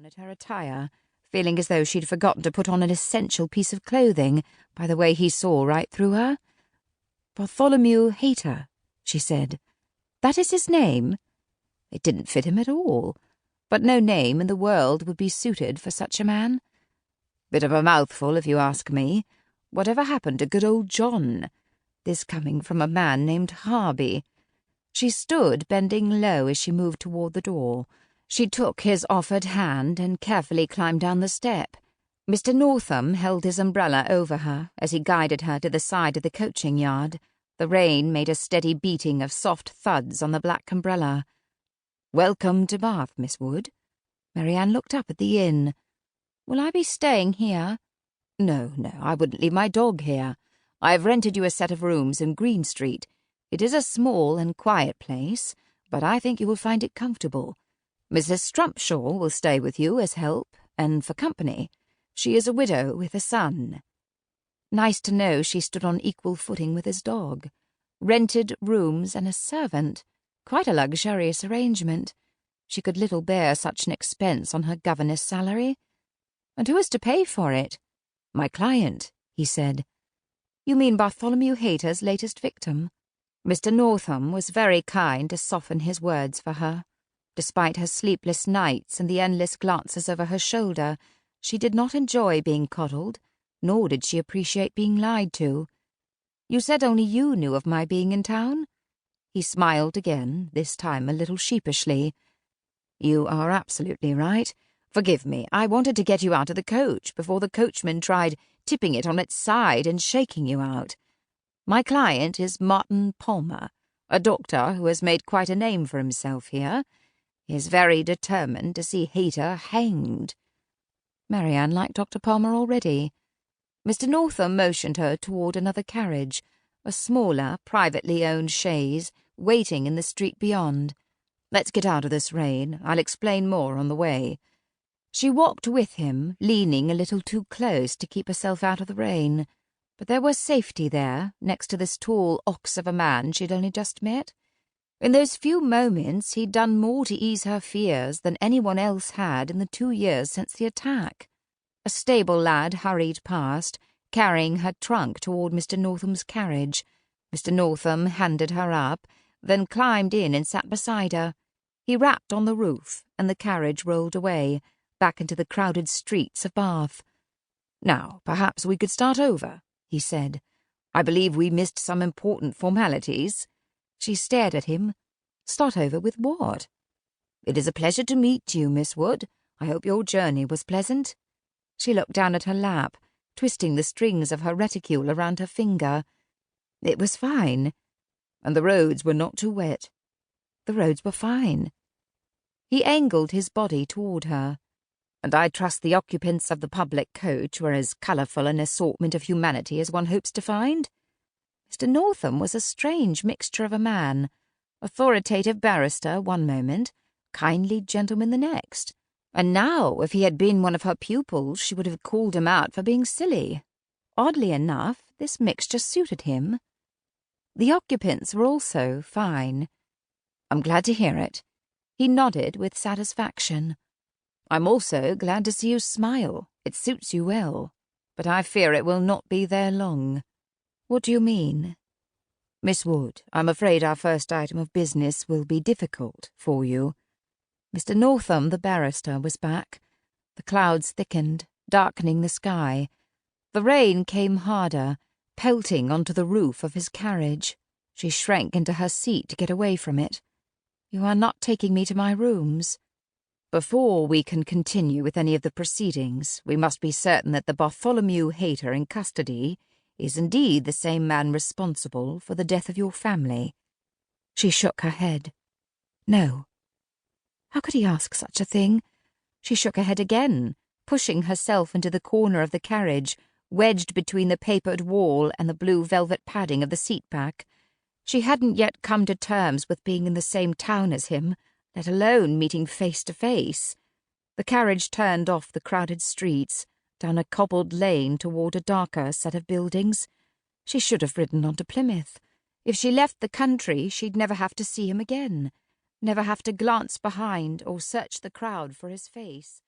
down at her attire, feeling as though she'd forgotten to put on an essential piece of clothing by the way he saw right through her. "Bartholomew Hayter," she said. "That is his name?" It didn't fit him at all, but no name in the world would be suited for such a man. Bit of a mouthful, if you ask me. Whatever happened to good old John? This coming from a man named Harby. She stood bending low as she moved toward the door. She took his offered hand and carefully climbed down the step. Mr. Northam held his umbrella over her as he guided her to the side of the coaching yard. The rain made a steady beating of soft thuds on the black umbrella. "Welcome to Bath, Miss Wood." Marianne looked up at the inn. "Will I be staying here?" No, I wouldn't leave my dog here. I have rented you a set of rooms in Green Street. It is a small and quiet place, but I think you will find it comfortable. Mrs. Strumpshaw will stay with you as help and for company. She is a widow with a son." Nice to know she stood on equal footing with his dog. Rented rooms and a servant. Quite a luxurious arrangement. She could little bear such an expense on her governess' salary. "And who is to pay for it?" "My client," he said. "You mean Bartholomew Hayter's latest victim?" Mr. Northam was very kind to soften his words for her. Despite her sleepless nights and the endless glances over her shoulder, she did not enjoy being coddled, nor did she appreciate being lied to. "You said only you knew of my being in town?" He smiled again, this time a little sheepishly. "You are absolutely right. Forgive me, I wanted to get you out of the coach before the coachman tried tipping it on its side and shaking you out. My client is Martin Palmer, a doctor who has made quite a name for himself here. He is very determined to see Hayter hanged." Marianne liked Dr. Palmer already. Mr. Northam motioned her toward another carriage, a smaller, privately owned chaise, waiting in the street beyond. "Let's get out of this rain. I'll explain more on the way." She walked with him, leaning a little too close to keep herself out of the rain. But there was safety there, next to this tall ox of a man she'd only just met. In those few moments he'd done more to ease her fears than anyone else had in the 2 years since the attack. A stable lad hurried past, carrying her trunk toward Mr. Northam's carriage. Mr. Northam handed her up, then climbed in and sat beside her. He rapped on the roof, and the carriage rolled away, back into the crowded streets of Bath. "Now, perhaps we could start over," he said. "I believe we missed some important formalities." She stared at him. "Start over with what?" "It is a pleasure to meet you, Miss Wood. I hope your journey was pleasant." She looked down at her lap, twisting the strings of her reticule around her finger. "It was fine." "And the roads were not too wet?" "The roads were fine." He angled his body toward her. "And I trust the occupants of the public coach were as colourful an assortment of humanity as one hopes to find?" Mr. Northam was a strange mixture of a man, authoritative barrister one moment, kindly gentleman the next. And now, if he had been one of her pupils, she would have called him out for being silly. Oddly enough, this mixture suited him. The occupants were also fine. "I'm glad to hear it." He nodded with satisfaction. "I'm also glad to see you smile. It suits you well. But I fear it will not be there long." "What do you mean?" "Miss Wood, I'm afraid our first item of business will be difficult for you." Mr. Northam, the barrister, was back. The clouds thickened, darkening the sky. The rain came harder, pelting onto the roof of his carriage. She shrank into her seat to get away from it. "You are not taking me to my rooms?" "Before we can continue with any of the proceedings, we must be certain that the Bartholomew Hayter in custody is indeed the same man responsible for the death of your family." She shook her head. "No." How could he ask such a thing? She shook her head again, pushing herself into the corner of the carriage, wedged between the papered wall and the blue velvet padding of the seat back. She hadn't yet come to terms with being in the same town as him, let alone meeting face to face. The carriage turned off the crowded streets, down a cobbled lane toward a darker set of buildings. She should have ridden on to Plymouth. If she left the country, she'd never have to see him again, never have to glance behind or search the crowd for his face.